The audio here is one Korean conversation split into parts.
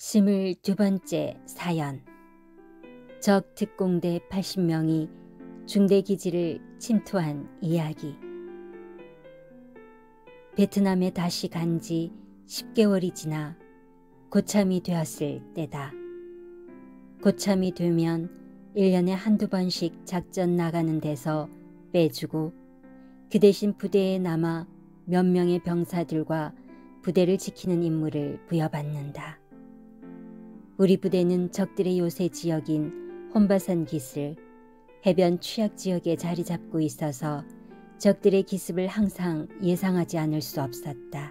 22번째 사연. 적 특공대 80명이 중대기지를 침투한 이야기. 베트남에 다시 간 지 10개월이 지나 고참이 되었을 때다. 고참이 되면 1년에 한두 번씩 작전 나가는 데서 빼주고 그 대신 부대에 남아 몇 명의 병사들과 부대를 지키는 임무를 부여받는다. 우리 부대는 적들의 요새 지역인 혼바산 기슭, 해변 취약 지역에 자리 잡고 있어서 적들의 기습을 항상 예상하지 않을 수 없었다.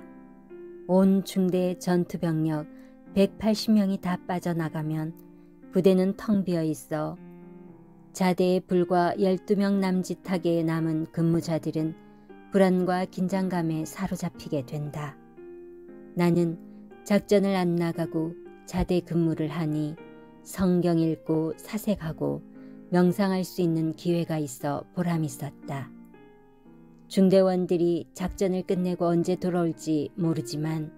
온 중대 전투병력 180명이 다 빠져나가면 부대는 텅 비어 있어 자대에 불과 12명 남짓하게 남은 근무자들은 불안과 긴장감에 사로잡히게 된다. 나는 작전을 안 나가고 자대 근무를 하니 성경 읽고 사색하고 명상할 수 있는 기회가 있어 보람 있었다. 중대원들이 작전을 끝내고 언제 돌아올지 모르지만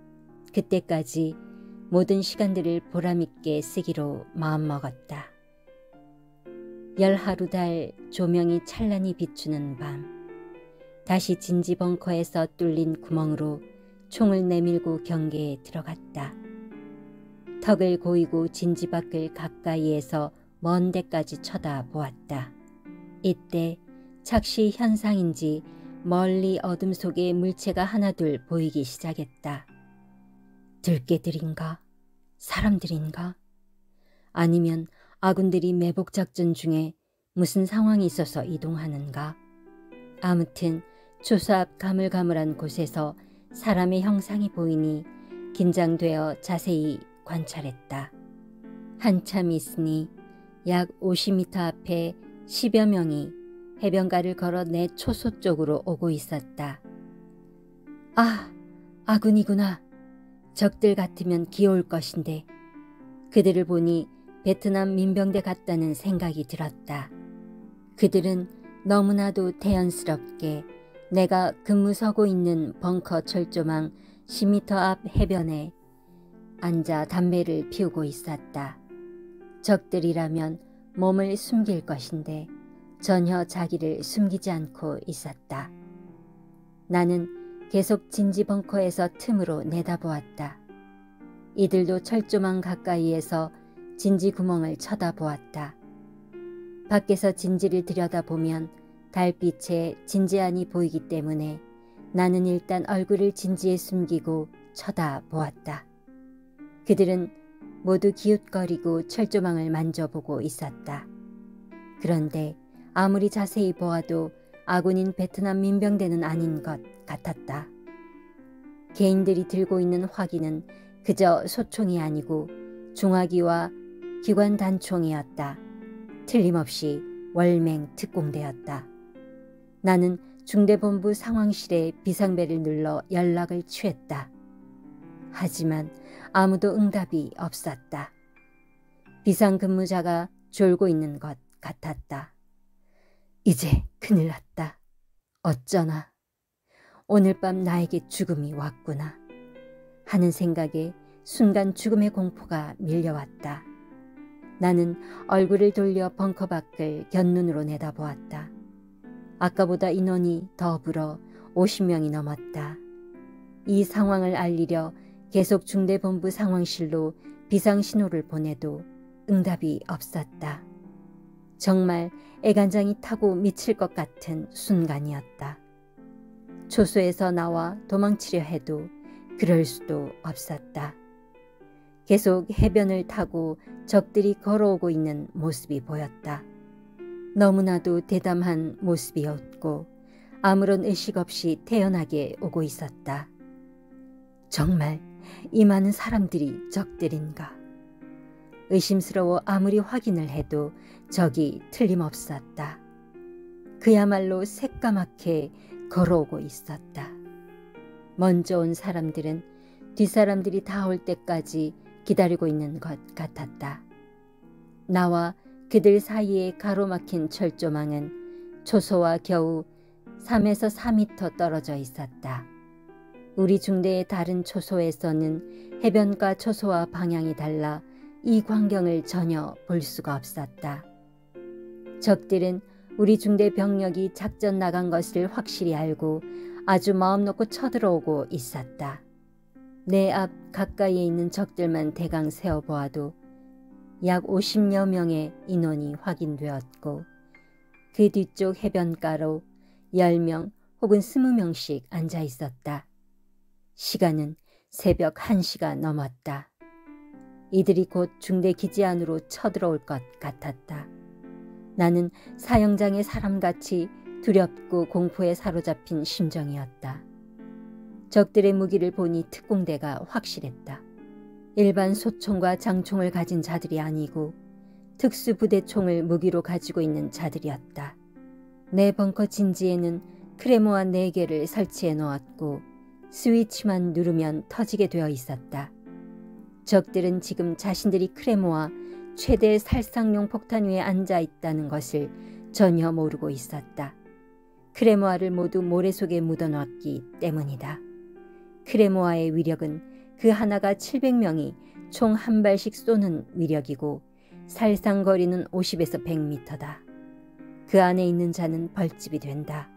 그때까지 모든 시간들을 보람 있게 쓰기로 마음먹었다. 열하루달 조명이 찬란히 비추는 밤, 다시 진지 벙커에서 뚫린 구멍으로 총을 내밀고 경계에 들어갔다. 턱을 고이고 진지 밖을 가까이에서 먼 데까지 쳐다보았다. 이때 착시 현상인지 멀리 어둠 속에 물체가 하나둘 보이기 시작했다. 들개들인가? 사람들인가? 아니면 아군들이 매복작전 중에 무슨 상황이 있어서 이동하는가? 아무튼 초소 앞 가물가물한 곳에서 사람의 형상이 보이니 긴장되어 자세히 관찰했다. 한참 있으니 약 50m 앞에 10여 명이 해변가를 걸어 내 초소 쪽으로 오고 있었다. 아, 아군이구나. 적들 같으면 기어올 것인데. 그들을 보니 베트남 민병대 같다는 생각이 들었다. 그들은 너무나도 태연스럽게 내가 근무 서고 있는 벙커 철조망 10m 앞 해변에 앉아 담배를 피우고 있었다. 적들이라면 몸을 숨길 것인데 전혀 자기를 숨기지 않고 있었다. 나는 계속 진지 벙커에서 틈으로 내다보았다. 이들도 철조망 가까이에서 진지 구멍을 쳐다보았다. 밖에서 진지를 들여다보면 달빛에 진지 안이 보이기 때문에 나는 일단 얼굴을 진지에 숨기고 쳐다보았다. 그들은 모두 기웃거리고 철조망을 만져보고 있었다. 그런데 아무리 자세히 보아도 아군인 베트남 민병대는 아닌 것 같았다. 개인들이 들고 있는 화기는 그저 소총이 아니고 중화기와 기관 단총이었다. 틀림없이 월맹 특공대였다. 나는 중대본부 상황실에 비상벨을 눌러 연락을 취했다. 하지만 아무도 응답이 없었다. 비상근무자가 졸고 있는 것 같았다. 이제 큰일 났다. 어쩌나. 오늘 밤 나에게 죽음이 왔구나. 하는 생각에 순간 죽음의 공포가 밀려왔다. 나는 얼굴을 돌려 벙커 밖을 곁눈으로 내다보았다. 아까보다 인원이 더 불어 50명이 넘었다. 이 상황을 알리려 계속 중대본부 상황실로 비상신호를 보내도 응답이 없었다. 정말 애간장이 타고 미칠 것 같은 순간이었다. 초소에서 나와 도망치려 해도 그럴 수도 없었다. 계속 해변을 타고 적들이 걸어오고 있는 모습이 보였다. 너무나도 대담한 모습이었고 아무런 의식 없이 태연하게 오고 있었다. 정말 이 많은 사람들이 적들인가? 의심스러워 아무리 확인을 해도 적이 틀림없었다. 그야말로 새까맣게 걸어오고 있었다. 먼저 온 사람들은 뒷사람들이 다 올 때까지 기다리고 있는 것 같았다. 나와 그들 사이에 가로막힌 철조망은 초소와 겨우 3에서 4m 떨어져 있었다. 우리 중대의 다른 초소에서는 해변가 초소와 방향이 달라 이 광경을 전혀 볼 수가 없었다. 적들은 우리 중대 병력이 작전 나간 것을 확실히 알고 아주 마음 놓고 쳐들어오고 있었다. 내 앞 가까이에 있는 적들만 대강 세어보아도 약 50여 명의 인원이 확인되었고 그 뒤쪽 해변가로 10명 혹은 20명씩 앉아 있었다. 시간은 새벽 1시가 넘었다. 이들이 곧 중대 기지 안으로 쳐들어올 것 같았다. 나는 사형장의 사람같이 두렵고 공포에 사로잡힌 심정이었다. 적들의 무기를 보니 특공대가 확실했다. 일반 소총과 장총을 가진 자들이 아니고 특수부대총을 무기로 가지고 있는 자들이었다. 내 벙커 진지에는 크레모아 4개를 설치해 놓았고 스위치만 누르면 터지게 되어 있었다. 적들은 지금 자신들이 크레모아 최대 살상용 폭탄 위에 앉아 있다는 것을 전혀 모르고 있었다. 크레모아를 모두 모래 속에 묻어놨기 때문이다. 크레모아의 위력은 그 하나가 700명이 총 한 발씩 쏘는 위력이고 살상거리는 50에서 100m다. 그 안에 있는 자는 벌집이 된다.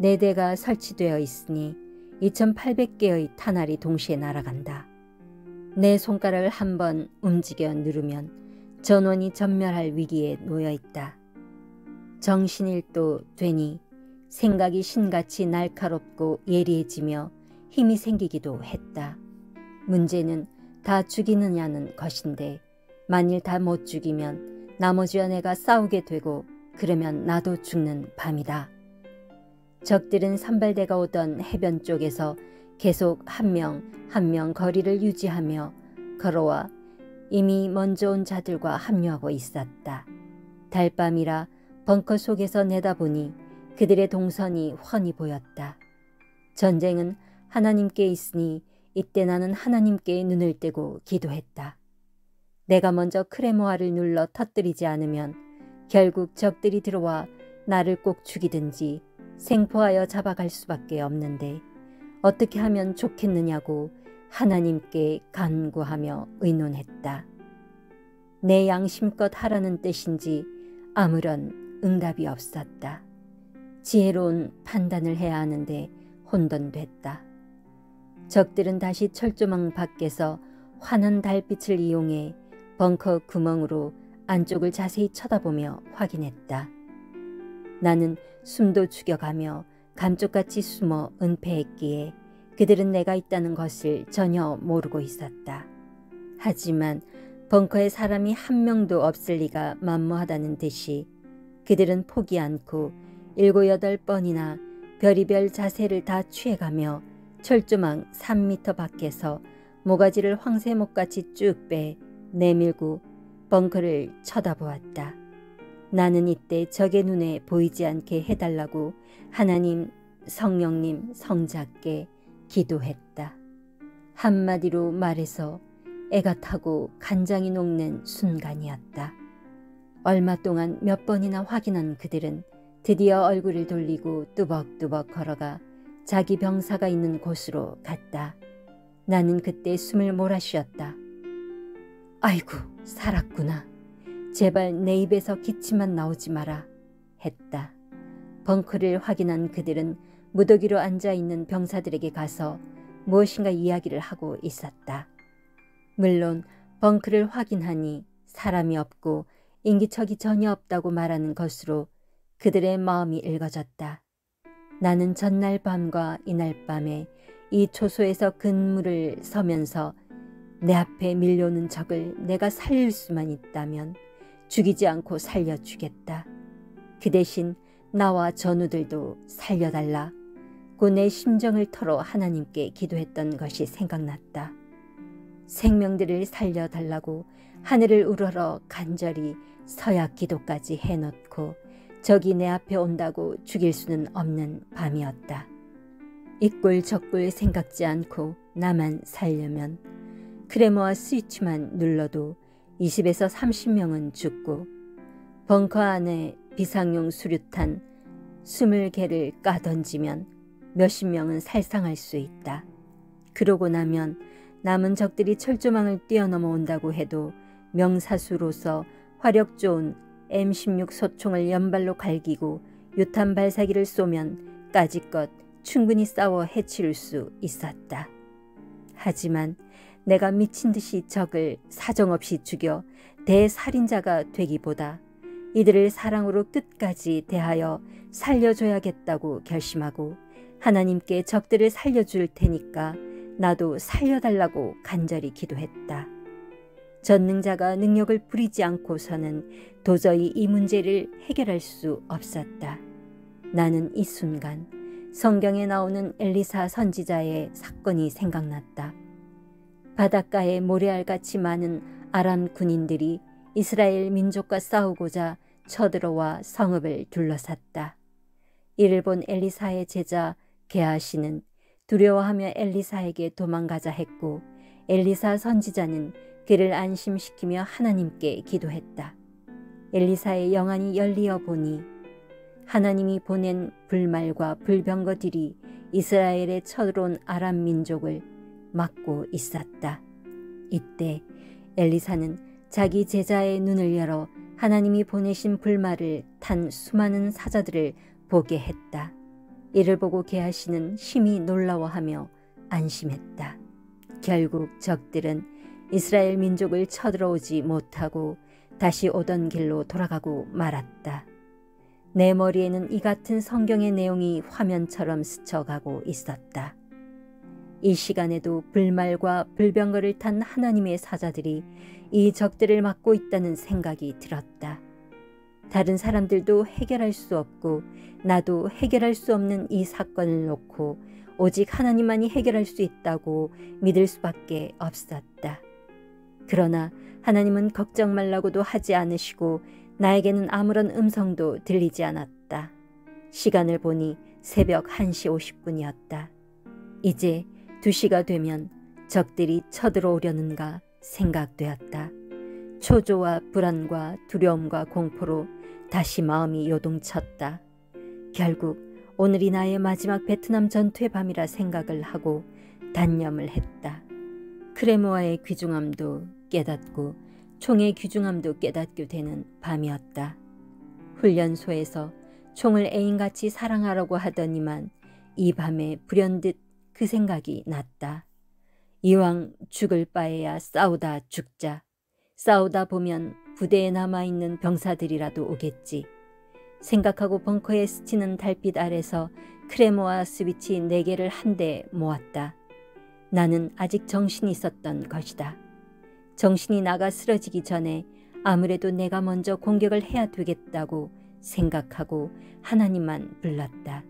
4대가 설치되어 있으니 2800개의 탄알이 동시에 날아간다. 내 손가락을 한번 움직여 누르면 전원이 전멸할 위기에 놓여 있다. 정신일도 되니 생각이 신같이 날카롭고 예리해지며 힘이 생기기도 했다. 문제는 다 죽이느냐는 것인데 만일 다 못 죽이면 나머지와 내가 싸우게 되고 그러면 나도 죽는 밤이다. 적들은 선발대가 오던 해변 쪽에서 계속 한 명 한 명 거리를 유지하며 걸어와 이미 먼저 온 자들과 합류하고 있었다. 달밤이라 벙커 속에서 내다보니 그들의 동선이 훤히 보였다. 전쟁은 하나님께 있으니 이때 나는 하나님께 눈을 떼고 기도했다. 내가 먼저 크레모아를 눌러 터뜨리지 않으면 결국 적들이 들어와 나를 꼭 죽이든지 생포하여 잡아갈 수밖에 없는데 어떻게 하면 좋겠느냐고 하나님께 간구하며 의논했다. 내 양심껏 하라는 뜻인지 아무런 응답이 없었다. 지혜로운 판단을 해야 하는데 혼돈됐다. 적들은 다시 철조망 밖에서 환한 달빛을 이용해 벙커 구멍으로 안쪽을 자세히 쳐다보며 확인했다. 나는 숨도 죽여가며 감쪽같이 숨어 은폐했기에 그들은 내가 있다는 것을 전혀 모르고 있었다. 하지만 벙커에 사람이 한 명도 없을 리가 만무하다는 듯이 그들은 포기 않고 7, 8번이나 별의별 자세를 다 취해가며 철조망 3m 밖에서 모가지를 황새목같이 쭉 빼 내밀고 벙커를 쳐다보았다. 나는 이때 적의 눈에 보이지 않게 해달라고 하나님, 성령님, 성자께 기도했다. 한마디로 말해서 애가 타고 간장이 녹는 순간이었다. 얼마 동안 몇 번이나 확인한 그들은 드디어 얼굴을 돌리고 뚜벅뚜벅 걸어가 자기 병사가 있는 곳으로 갔다. 나는 그때 숨을 몰아쉬었다. 아이고, 살았구나. 제발 내 입에서 기침만 나오지 마라 했다. 벙커를 확인한 그들은 무더기로 앉아있는 병사들에게 가서 무엇인가 이야기를 하고 있었다. 물론 벙커를 확인하니 사람이 없고 인기척이 전혀 없다고 말하는 것으로 그들의 마음이 읽어졌다. 나는 전날 밤과 이날 밤에 이 초소에서 근무를 서면서 내 앞에 밀려오는 적을 내가 살릴 수만 있다면 죽이지 않고 살려주겠다. 그 대신 나와 전우들도 살려달라. 고 내 심정을 털어 하나님께 기도했던 것이 생각났다. 생명들을 살려달라고 하늘을 우러러 간절히 서약 기도까지 해놓고 적이 내 앞에 온다고 죽일 수는 없는 밤이었다. 이꼴 저꼴 생각지 않고 나만 살려면 크레모아 스위치만 눌러도 20에서 30명은 죽고 벙커 안에 비상용 수류탄 20개를 까던지면 몇십 명은 살상할 수 있다. 그러고 나면 남은 적들이 철조망을 뛰어넘어 온다고 해도 명사수로서 화력 좋은 M16 소총을 연발로 갈기고 유탄 발사기를 쏘면 까짓것 충분히 싸워 해칠 수 있었다. 하지만 내가 미친 듯이 적을 사정없이 죽여 대살인자가 되기보다 이들을 사랑으로 끝까지 대하여 살려줘야겠다고 결심하고 하나님께 적들을 살려줄 테니까 나도 살려달라고 간절히 기도했다. 전능자가 능력을 부리지 않고서는 도저히 이 문제를 해결할 수 없었다. 나는 이 순간 성경에 나오는 엘리사 선지자의 사건이 생각났다. 바닷가에 모래알같이 많은 아람 군인들이 이스라엘 민족과 싸우고자 쳐들어와 성읍을 둘러쌌다. 이를 본 엘리사의 제자 게하시는 두려워하며 엘리사에게 도망가자 했고 엘리사 선지자는 그를 안심시키며 하나님께 기도했다. 엘리사의 영안이 열리어 보니 하나님이 보낸 불말과 불병거들이 이스라엘에 쳐들어온 아람 민족을 막고 있었다. 이때 엘리사는 자기 제자의 눈을 열어 하나님이 보내신 불말을 탄 수많은 사자들을 보게 했다. 이를 보고 게하시는 심히 놀라워하며 안심했다. 결국 적들은 이스라엘 민족을 쳐들어오지 못하고 다시 오던 길로 돌아가고 말았다. 내 머리에는 이 같은 성경의 내용이 화면처럼 스쳐가고 있었다. 이 시간에도 불말과 불병거를 탄 하나님의 사자들이 이 적들을 막고 있다는 생각이 들었다. 다른 사람들도 해결할 수 없고 나도 해결할 수 없는 이 사건을 놓고 오직 하나님만이 해결할 수 있다고 믿을 수밖에 없었다. 그러나 하나님은 걱정 말라고도 하지 않으시고 나에게는 아무런 음성도 들리지 않았다. 시간을 보니 새벽 1시 50분이었다. 이제 2시가 되면 적들이 쳐들어오려는가 생각되었다. 초조와 불안과 두려움과 공포로 다시 마음이 요동쳤다. 결국 오늘이 나의 마지막 베트남 전투의 밤이라 생각을 하고 단념을 했다. 크레모아의 귀중함도 깨닫고 총의 귀중함도 깨닫게 되는 밤이었다. 훈련소에서 총을 애인같이 사랑하라고 하더니만 이 밤에 불현듯 그 생각이 났다. 이왕 죽을 바에야 싸우다 죽자. 싸우다 보면 부대에 남아있는 병사들이라도 오겠지. 생각하고 벙커에 스치는 달빛 아래서 크레모아 스위치 4개를 한데 모았다. 나는 아직 정신이 있었던 것이다. 정신이 나가 쓰러지기 전에 아무래도 내가 먼저 공격을 해야 되겠다고 생각하고 하나님만 불렀다.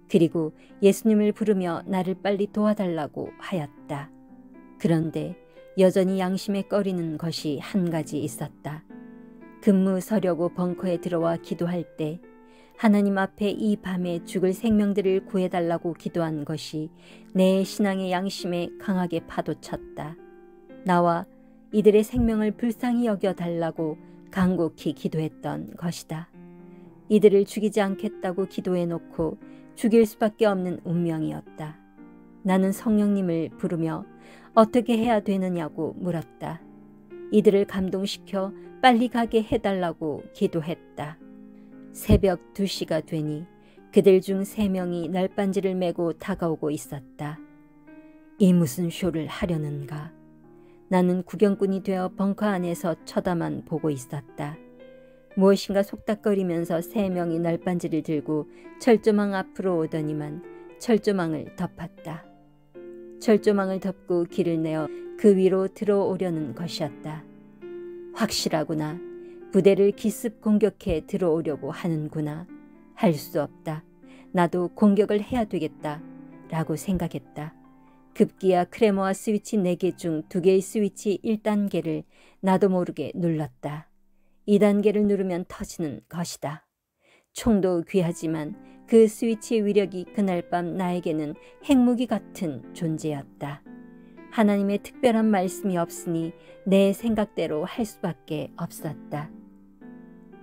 그리고 예수님을 부르며 나를 빨리 도와달라고 하였다. 그런데 여전히 양심에 꺼리는 것이 한 가지 있었다. 근무 서려고 벙커에 들어와 기도할 때 하나님 앞에 이 밤에 죽을 생명들을 구해달라고 기도한 것이 내 신앙의 양심에 강하게 파도쳤다. 나와 이들의 생명을 불쌍히 여겨달라고 간곡히 기도했던 것이다. 이들을 죽이지 않겠다고 기도해놓고 죽일 수밖에 없는 운명이었다. 나는 성령님을 부르며 어떻게 해야 되느냐고 물었다. 이들을 감동시켜 빨리 가게 해달라고 기도했다. 새벽 2시가 되니 그들 중 3명이 널빤지를 메고 다가오고 있었다. 이 무슨 쇼를 하려는가. 나는 구경꾼이 되어 벙커 안에서 쳐다만 보고 있었다. 무엇인가 속닥거리면서 3명이 널빤지를 들고 철조망 앞으로 오더니만 철조망을 덮었다. 철조망을 덮고 길을 내어 그 위로 들어오려는 것이었다. 확실하구나. 부대를 기습 공격해 들어오려고 하는구나. 할 수 없다. 나도 공격을 해야 되겠다. 라고 생각했다. 급기야 크레모아 스위치 4개 중 2개의 스위치 1단계를 나도 모르게 눌렀다. 2단계를 누르면 터지는 것이다. 총도 귀하지만 그 스위치의 위력이 그날 밤 나에게는 핵무기 같은 존재였다. 하나님의 특별한 말씀이 없으니 내 생각대로 할 수밖에 없었다.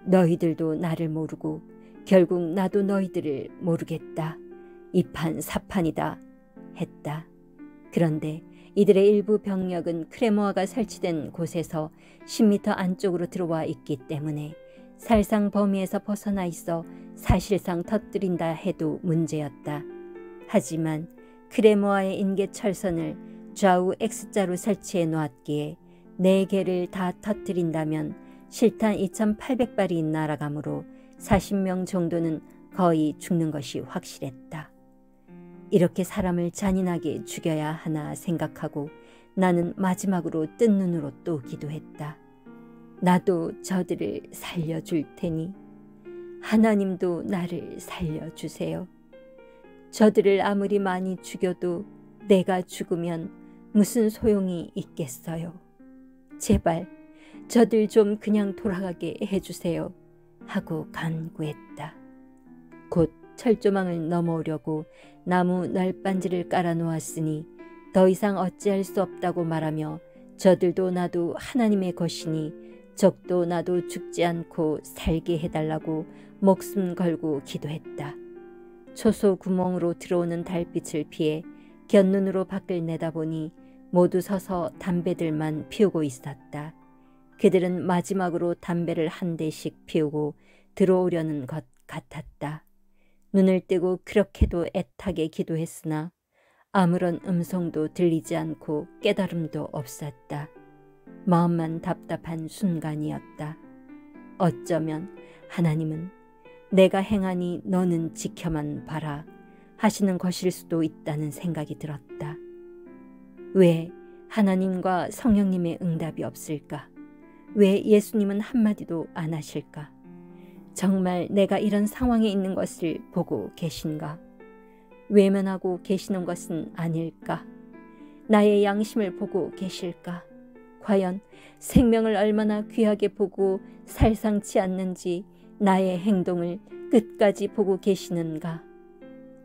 너희들도 나를 모르고 결국 나도 너희들을 모르겠다. 이판사판이다 했다. 그런데 이들의 일부 병력은 크레모아가 설치된 곳에서 10m 안쪽으로 들어와 있기 때문에 살상 범위에서 벗어나 있어 사실상 터뜨린다 해도 문제였다. 하지만 크레모아의 인계철선을 좌우 X자로 설치해 놓았기에 4개를 다 터뜨린다면 실탄 2800발이 날아가므로 40명 정도는 거의 죽는 것이 확실했다. 이렇게 사람을 잔인하게 죽여야 하나 생각하고 나는 마지막으로 뜬 눈으로 또 기도했다. 나도 저들을 살려줄 테니 하나님도 나를 살려주세요. 저들을 아무리 많이 죽여도 내가 죽으면 무슨 소용이 있겠어요. 제발 저들 좀 그냥 돌아가게 해주세요 하고 간구했다. 곧 철조망을 넘어오려고 나무 널빤지를 깔아 놓았으니 더 이상 어찌할 수 없다고 말하며 저들도 나도 하나님의 것이니 적도 나도 죽지 않고 살게 해달라고 목숨 걸고 기도했다. 초소 구멍으로 들어오는 달빛을 피해 곁눈으로 밖을 내다보니 모두 서서 담배들만 피우고 있었다. 그들은 마지막으로 담배를 한 대씩 피우고 들어오려는 것 같았다. 눈을 뜨고 그렇게도 애타게 기도했으나 아무런 음성도 들리지 않고 깨달음도 없었다. 마음만 답답한 순간이었다. 어쩌면 하나님은 내가 행하니 너는 지켜만 봐라 하시는 것일 수도 있다는 생각이 들었다. 왜 하나님과 성령님의 응답이 없을까? 왜 예수님은 한마디도 안 하실까? 정말 내가 이런 상황에 있는 것을 보고 계신가? 외면하고 계시는 것은 아닐까? 나의 양심을 보고 계실까? 과연 생명을 얼마나 귀하게 보고 살상치 않는지 나의 행동을 끝까지 보고 계시는가?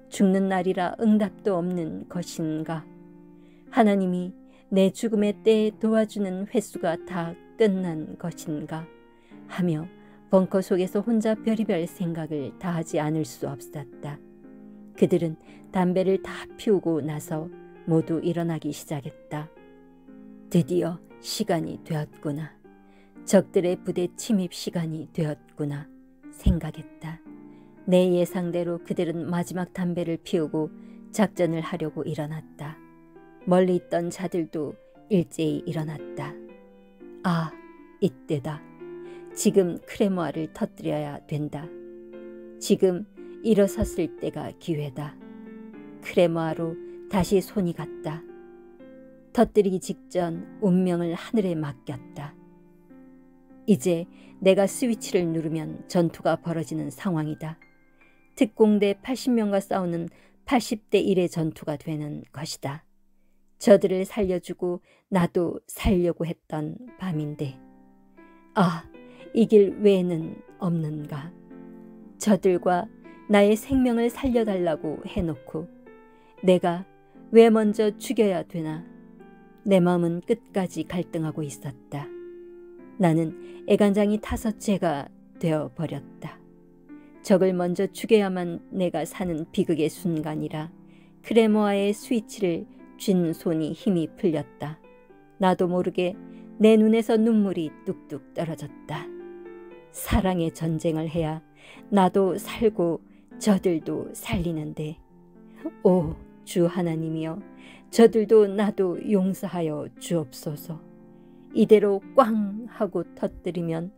죽는 날이라 응답도 없는 것인가? 하나님이 내 죽음의 때에 도와주는 횟수가 다 끝난 것인가? 하며 벙커 속에서 혼자 별의별 생각을 다 하지 않을 수 없었다. 그들은 담배를 다 피우고 나서 모두 일어나기 시작했다. 드디어 시간이 되었구나. 적들의 부대 침입 시간이 되었구나 생각했다. 내 예상대로 그들은 마지막 담배를 피우고 작전을 하려고 일어났다. 멀리 있던 자들도 일제히 일어났다. 아, 이때다. 지금 크레모아를 터뜨려야 된다. 지금 일어섰을 때가 기회다. 크레모아로 다시 손이 갔다. 터뜨리기 직전 운명을 하늘에 맡겼다. 이제 내가 스위치를 누르면 전투가 벌어지는 상황이다. 특공대 80명과 싸우는 80대 1의 전투가 되는 것이다. 저들을 살려주고 나도 살려고 했던 밤인데 아, 이길 외에는 없는가. 저들과 나의 생명을 살려달라고 해놓고 내가 왜 먼저 죽여야 되나. 내 마음은 끝까지 갈등하고 있었다. 나는 애간장이 5채가 되어버렸다. 적을 먼저 죽여야만 내가 사는 비극의 순간이라 크레모아의 스위치를 쥔 손이 힘이 풀렸다. 나도 모르게 내 눈에서 눈물이 뚝뚝 떨어졌다. 사랑의 전쟁을 해야 나도 살고 저들도 살리는데 오 주 하나님이여, 저들도 나도 용서하여 주옵소서. 이대로 꽝 하고 터뜨리면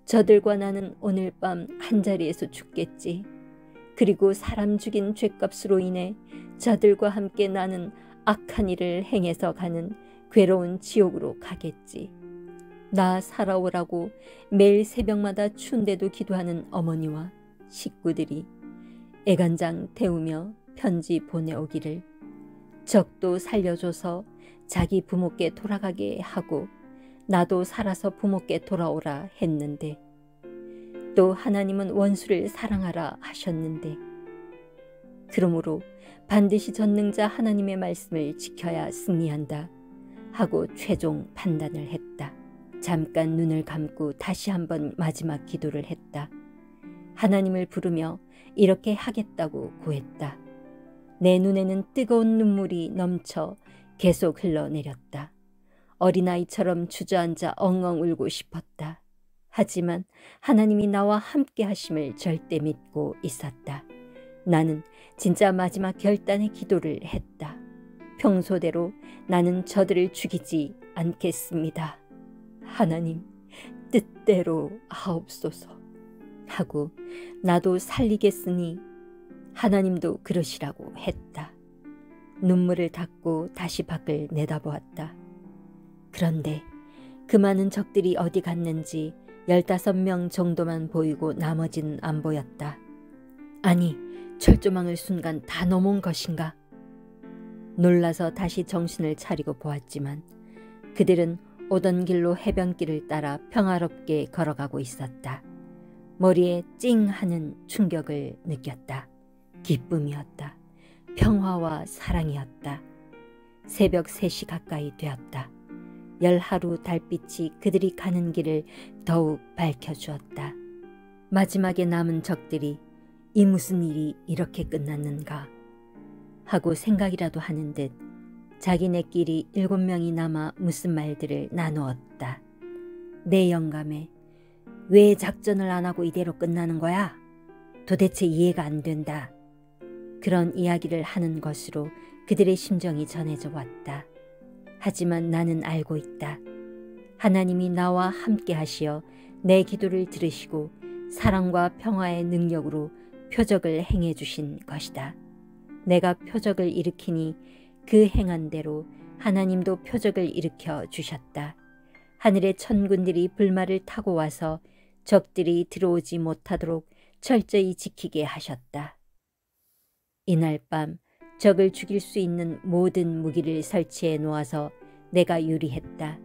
저들과 나는 오늘 밤 한자리에서 죽겠지. 그리고 사람 죽인 죗값으로 인해 저들과 함께 나는 악한 일을 행해서 가는 괴로운 지옥으로 가겠지. 나 살아오라고 매일 새벽마다 추운데도 기도하는 어머니와 식구들이 애간장 태우며 편지 보내오기를 적도 살려줘서 자기 부모께 돌아가게 하고 나도 살아서 부모께 돌아오라 했는데 또 하나님은 원수를 사랑하라 하셨는데 그러므로 반드시 전능자 하나님의 말씀을 지켜야 승리한다 하고 최종 판단을 했다. 잠깐 눈을 감고 다시 한번 마지막 기도를 했다. 하나님을 부르며 이렇게 하겠다고 구했다. 내 눈에는 뜨거운 눈물이 넘쳐 계속 흘러내렸다. 어린아이처럼 주저앉아 엉엉 울고 싶었다. 하지만 하나님이 나와 함께 하심을 절대 믿고 있었다. 나는 진짜 마지막 결단의 기도를 했다. 평소대로 나는 저들을 죽이지 않겠습니다. 하나님, 뜻대로 하옵소서. 하고 나도 살리겠으니 하나님도 그러시라고 했다. 눈물을 닦고 다시 밖을 내다보았다. 그런데 그 많은 적들이 어디 갔는지 15명 정도만 보이고 나머지는 안 보였다. 아니, 철조망을 순간 다 넘어온 것인가? 놀라서 다시 정신을 차리고 보았지만 그들은 오던 길로 해변길을 따라 평화롭게 걸어가고 있었다. 머리에 찡 하는 충격을 느꼈다. 기쁨이었다. 평화와 사랑이었다. 새벽 3시 가까이 되었다. 열하루 달빛이 그들이 가는 길을 더욱 밝혀주었다. 마지막에 남은 적들이 이 무슨 일이 이렇게 끝났는가 하고 생각이라도 하는 듯 자기네끼리 7명이 남아 무슨 말들을 나누었다. 내 영감에 왜 작전을 안 하고 이대로 끝나는 거야? 도대체 이해가 안 된다. 그런 이야기를 하는 것으로 그들의 심정이 전해져 왔다. 하지만 나는 알고 있다. 하나님이 나와 함께 하시어 내 기도를 들으시고 사랑과 평화의 능력으로 표적을 행해 주신 것이다. 내가 표적을 일으키니 그 행한 대로 하나님도 표적을 일으켜 주셨다. 하늘의 천군들이 불말을 타고 와서 적들이 들어오지 못하도록 철저히 지키게 하셨다. 이날 밤 적을 죽일 수 있는 모든 무기를 설치해 놓아서 내가 유리했다.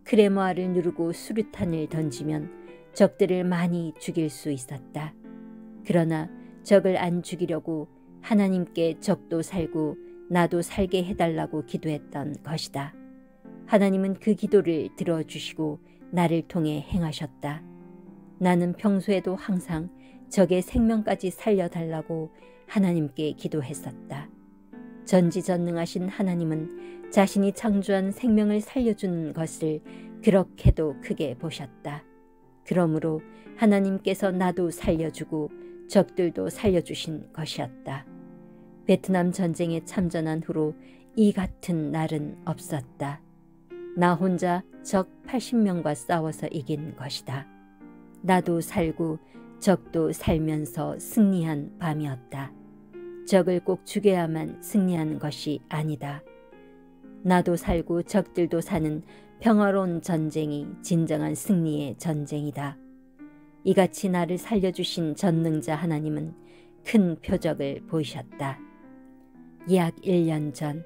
크레모아를 누르고 수류탄을 던지면 적들을 많이 죽일 수 있었다. 그러나 적을 안 죽이려고 하나님께 적도 살고 나도 살게 해달라고 기도했던 것이다. 하나님은 그 기도를 들어주시고 나를 통해 행하셨다. 나는 평소에도 항상 적의 생명까지 살려달라고 하나님께 기도했었다. 전지전능하신 하나님은 자신이 창조한 생명을 살려주는 것을 그렇게도 크게 보셨다. 그러므로 하나님께서 나도 살려주고 적들도 살려주신 것이었다. 베트남 전쟁에 참전한 후로 이 같은 날은 없었다. 나 혼자 적 80명과 싸워서 이긴 것이다. 나도 살고 적도 살면서 승리한 밤이었다. 적을 꼭 죽여야만 승리하는 것이 아니다. 나도 살고 적들도 사는 평화로운 전쟁이 진정한 승리의 전쟁이다. 이같이 나를 살려주신 전능자 하나님은 큰 표적을 보이셨다. 약 1년 전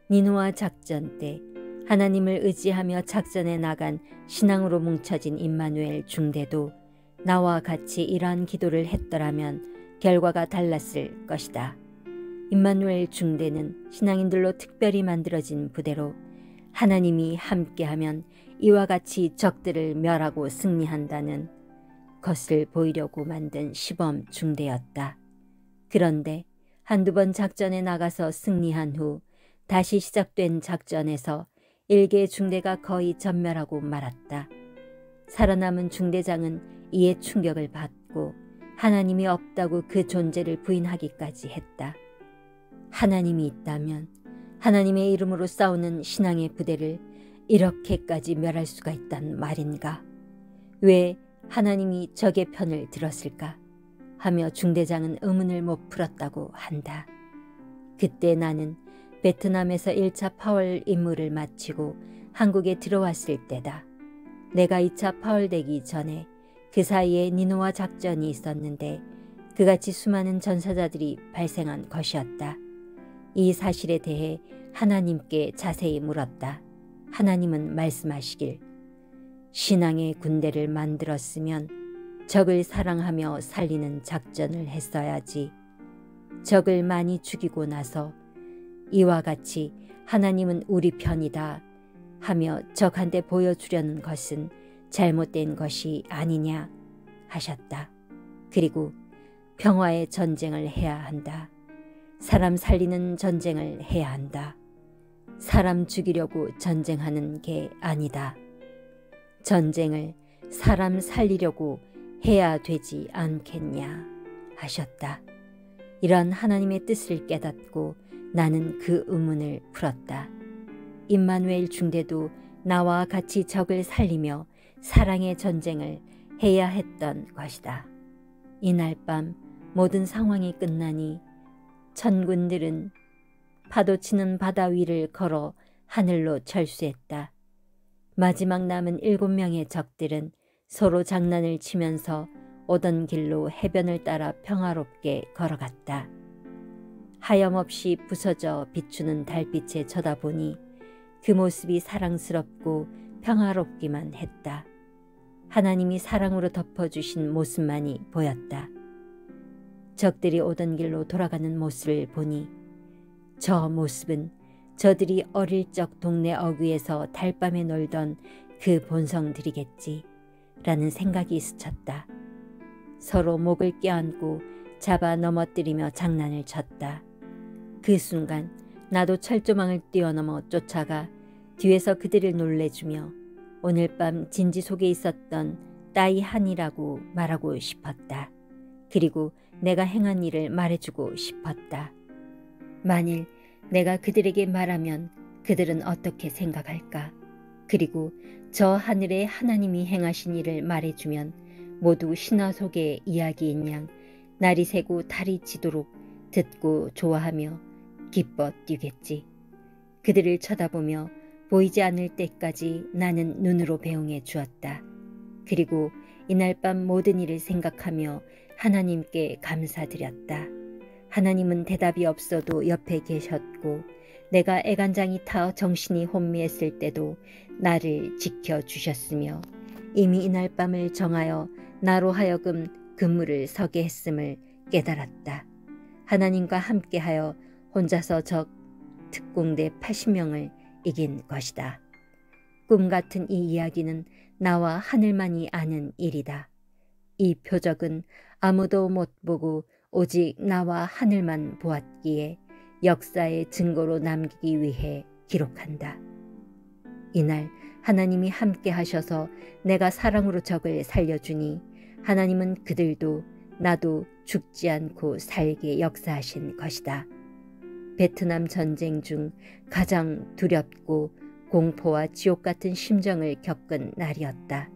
니누아 작전 때 하나님을 의지하며 작전에 나간 신앙으로 뭉쳐진 임마누엘 중대도 나와 같이 이러한 기도를 했더라면 결과가 달랐을 것이다. 임마누엘 중대는 신앙인들로 특별히 만들어진 부대로 하나님이 함께하면 이와 같이 적들을 멸하고 승리한다는 것을 보이려고 만든 시범 중대였다. 그런데 한두 번 작전에 나가서 승리한 후 다시 시작된 작전에서 일개 중대가 거의 전멸하고 말았다. 살아남은 중대장은 이에 충격을 받고 하나님이 없다고 그 존재를 부인하기까지 했다. 하나님이 있다면 하나님의 이름으로 싸우는 신앙의 부대를 이렇게까지 멸할 수가 있단 말인가? 왜 하나님이 적의 편을 들었을까? 하며 중대장은 의문을 못 풀었다고 한다. 그때 나는 베트남에서 1차 파월 임무를 마치고 한국에 들어왔을 때다. 내가 2차 파월되기 전에 그 사이에 니누아 작전이 있었는데 그같이 수많은 전사자들이 발생한 것이었다. 이 사실에 대해 하나님께 자세히 물었다. 하나님은 말씀하시길 신앙의 군대를 만들었으면 적을 사랑하며 살리는 작전을 했어야지. 적을 많이 죽이고 나서 이와 같이 하나님은 우리 편이다 하며 적한테 보여주려는 것은 잘못된 것이 아니냐 하셨다. 그리고 평화의 전쟁을 해야 한다. 사람 살리는 전쟁을 해야 한다. 사람 죽이려고 전쟁하는 게 아니다. 전쟁을 사람 살리려고 해야 되지 않겠냐 하셨다. 이런 하나님의 뜻을 깨닫고 나는 그 의문을 풀었다. 임마누엘 중대도 나와 같이 적을 살리며 사랑의 전쟁을 해야 했던 것이다. 이날 밤 모든 상황이 끝나니 천군들은 파도치는 바다 위를 걸어 하늘로 철수했다. 마지막 남은 7명의 적들은 서로 장난을 치면서 오던 길로 해변을 따라 평화롭게 걸어갔다. 하염없이 부서져 비추는 달빛에 쳐다보니 그 모습이 사랑스럽고 평화롭기만 했다. 하나님이 사랑으로 덮어주신 모습만이 보였다. 적들이 오던 길로 돌아가는 모습을 보니 저 모습은 저들이 어릴 적 동네 어귀에서 달밤에 놀던 그 본성들이겠지 라는 생각이 스쳤다. 서로 목을 껴안고 잡아 넘어뜨리며 장난을 쳤다. 그 순간 나도 철조망을 뛰어넘어 쫓아가 뒤에서 그들을 놀래주며 오늘 밤 진지 속에 있었던 따이 한이라고 말하고 싶었다. 그리고 내가 행한 일을 말해주고 싶었다. 만일 내가 그들에게 말하면 그들은 어떻게 생각할까? 그리고 저 하늘에 하나님이 행하신 일을 말해주면 모두 신화 속의 이야기인 양 날이 새고 달이 지도록 듣고 좋아하며 기뻐 뛰겠지. 그들을 쳐다보며 보이지 않을 때까지 나는 눈으로 배웅해 주었다. 그리고 이날 밤 모든 일을 생각하며 하나님께 감사드렸다. 하나님은 대답이 없어도 옆에 계셨고 내가 애간장이 타 정신이 혼미했을 때도 나를 지켜주셨으며 이미 이날 밤을 정하여 나로 하여금 근무를 서게 했음을 깨달았다. 하나님과 함께하여 혼자서 적 특공대 80명을 이긴 것이다. 꿈같은 이 이야기는 나와 하늘만이 아는 일이다. 이 표적은 아무도 못 보고 오직 나와 하늘만 보았기에 역사의 증거로 남기기 위해 기록한다. 이날 하나님이 함께 하셔서 내가 사랑으로 적을 살려주니 하나님은 그들도 나도 죽지 않고 살게 역사하신 것이다. 베트남 전쟁 중 가장 두렵고 공포와 지옥 같은 심정을 겪은 날이었다.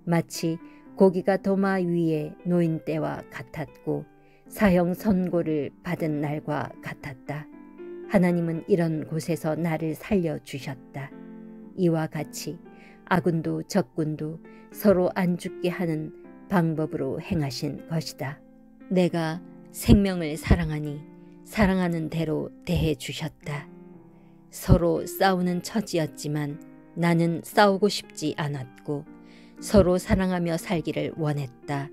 마치 고기가 도마 위에 놓인 때와 같았고 사형 선고를 받은 날과 같았다. 하나님은 이런 곳에서 나를 살려주셨다. 이와 같이 아군도 적군도 서로 안 죽게 하는 방법으로 행하신 것이다. 내가 생명을 사랑하니 사랑하는 대로 대해 주셨다. 서로 싸우는 처지였지만 나는 싸우고 싶지 않았고 서로 사랑하며 살기를 원했다.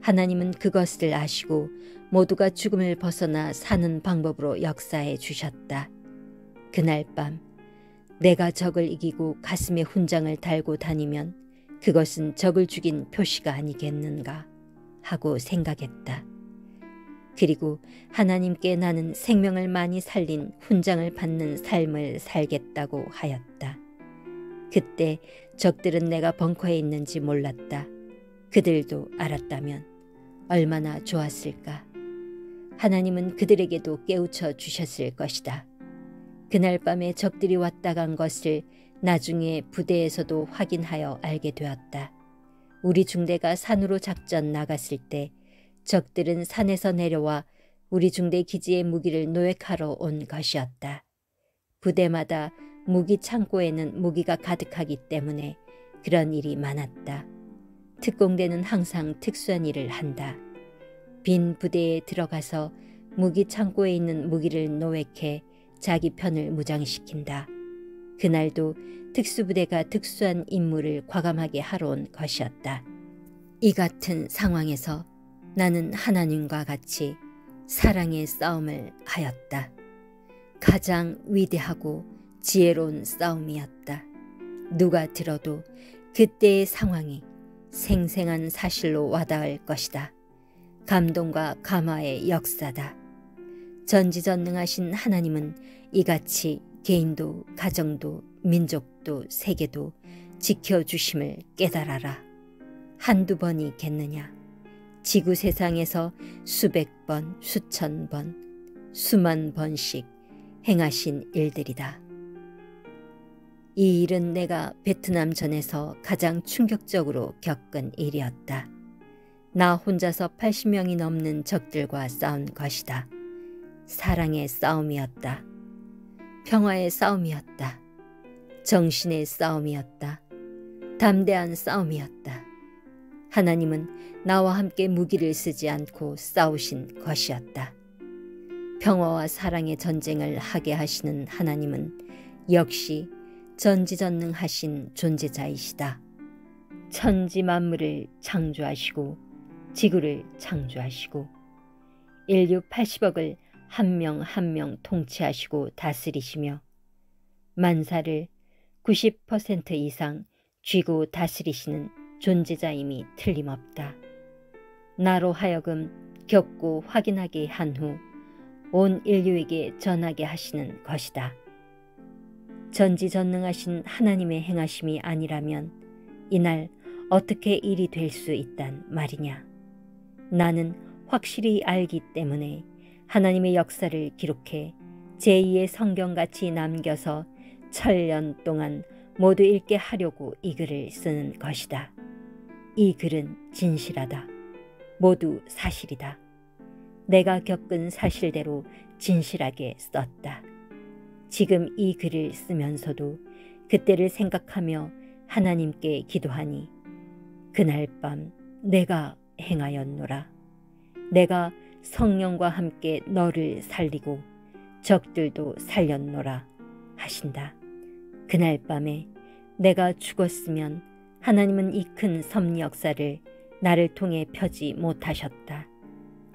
하나님은 그것을 아시고 모두가 죽음을 벗어나 사는 방법으로 역사해 주셨다. 그날 밤 내가 적을 이기고 가슴에 훈장을 달고 다니면 그것은 적을 죽인 표시가 아니겠는가 하고 생각했다. 그리고 하나님께 나는 생명을 많이 살린 훈장을 받는 삶을 살겠다고 하였다. 그때 적들은 내가 벙커에 있는지 몰랐다. 그들도 알았다면 얼마나 좋았을까. 하나님은 그들에게도 깨우쳐 주셨을 것이다. 그날 밤에 적들이 왔다 간 것을 나중에 부대에서도 확인하여 알게 되었다. 우리 중대가 산으로 작전 나갔을 때 적들은 산에서 내려와 우리 중대 기지의 무기를 노획하러 온 것이었다. 부대마다 무기 창고에는 무기가 가득하기 때문에 그런 일이 많았다. 특공대는 항상 특수한 일을 한다. 빈 부대에 들어가서 무기 창고에 있는 무기를 노획해 자기 편을 무장시킨다. 그날도 특수부대가 특수한 임무를 과감하게 하러 온 것이었다. 이 같은 상황에서 나는 하나님과 같이 사랑의 싸움을 하였다. 가장 위대하고 지혜로운 싸움이었다. 누가 들어도 그때의 상황이 생생한 사실로 와닿을 것이다. 감동과 감화의 역사다. 전지전능하신 하나님은 이같이 개인도 가정도 민족도 세계도 지켜주심을 깨달아라. 한두 번이겠느냐. 지구 세상에서 수백 번, 수천 번, 수만 번씩 행하신 일들이다. 이 일은 내가 베트남 전에서 가장 충격적으로 겪은 일이었다. 나 혼자서 80명이 넘는 적들과 싸운 것이다. 사랑의 싸움이었다. 평화의 싸움이었다. 정신의 싸움이었다. 담대한 싸움이었다. 하나님은 나와 함께 무기를 쓰지 않고 싸우신 것이었다. 평화와 사랑의 전쟁을 하게 하시는 하나님은 역시 전지전능하신 존재자이시다. 천지 만물을 창조하시고 지구를 창조하시고 인류 80억을 한 명 한 명 통치하시고 다스리시며 만사를 90% 이상 쥐고 다스리시는 존재자임이 틀림없다. 나로 하여금 겪고 확인하게 한 후 온 인류에게 전하게 하시는 것이다. 전지전능하신 하나님의 행하심이 아니라면 이날 어떻게 일이 될 수 있단 말이냐. 나는 확실히 알기 때문에 하나님의 역사를 기록해 제2의 성경같이 남겨서 천년 동안 모두 읽게 하려고 이 글을 쓰는 것이다. 이 글은 진실하다. 모두 사실이다. 내가 겪은 사실대로 진실하게 썼다. 지금 이 글을 쓰면서도 그때를 생각하며 하나님께 기도하니 그날 밤 내가 행하였노라. 내가 성령과 함께 너를 살리고 적들도 살렸노라 하신다. 그날 밤에 내가 죽었으면 하나님은 이 큰 섭리 역사를 나를 통해 펴지 못하셨다.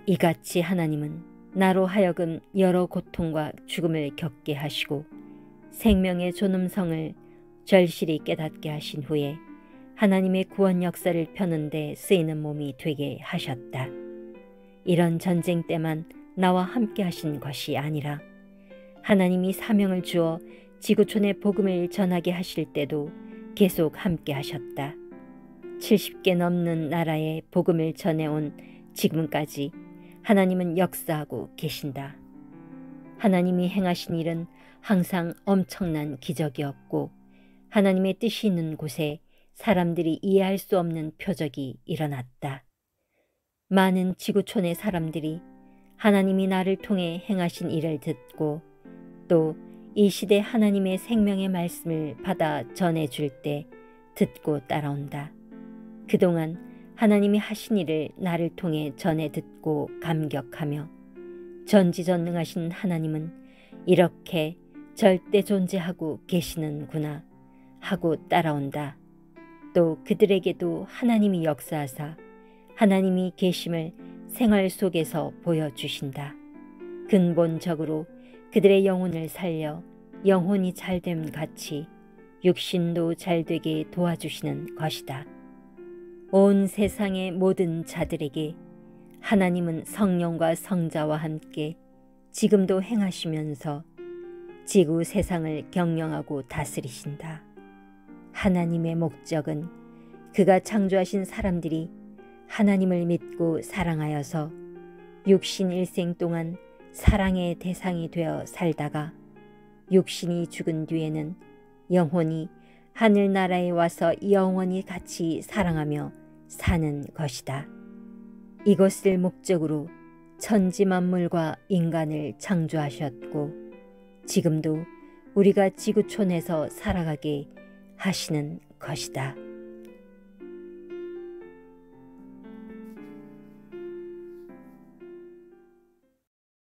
이같이 하나님은 나로 하여금 여러 고통과 죽음을 겪게 하시고 생명의 존엄성을 절실히 깨닫게 하신 후에 하나님의 구원 역사를 펴는 데 쓰이는 몸이 되게 하셨다. 이런 전쟁 때만 나와 함께 하신 것이 아니라 하나님이 사명을 주어 지구촌에 복음을 전하게 하실 때도 계속 함께 하셨다. 70개 넘는 나라에 복음을 전해온 지금까지 하나님은 역사하고 계신다. 하나님이 행하신 일은 항상 엄청난 기적이었고 하나님의 뜻이 있는 곳에 사람들이 이해할 수 없는 표적이 일어났다. 많은 지구촌의 사람들이 하나님이 나를 통해 행하신 일을 듣고 또 이 시대 하나님의 생명의 말씀을 받아 전해줄 때 듣고 따라온다. 그동안 하나님이 하신 일을 나를 통해 전해 듣고 감격하며 전지전능하신 하나님은 이렇게 절대 존재하고 계시는구나 하고 따라온다. 또 그들에게도 하나님이 역사하사 하나님이 계심을 생활 속에서 보여주신다. 근본적으로 그들의 영혼을 살려 영혼이 잘됨 같이 육신도 잘되게 도와주시는 것이다. 온 세상의 모든 자들에게 하나님은 성령과 성자와 함께 지금도 행하시면서 지구 세상을 경영하고 다스리신다. 하나님의 목적은 그가 창조하신 사람들이 하나님을 믿고 사랑하여서 육신 일생 동안 사랑의 대상이 되어 살다가 육신이 죽은 뒤에는 영혼이 하늘나라에 와서 영원히 같이 사랑하며 사는 것이다. 이것을 목적으로 천지만물과 인간을 창조하셨고 지금도 우리가 지구촌에서 살아가게 하시는 것이다.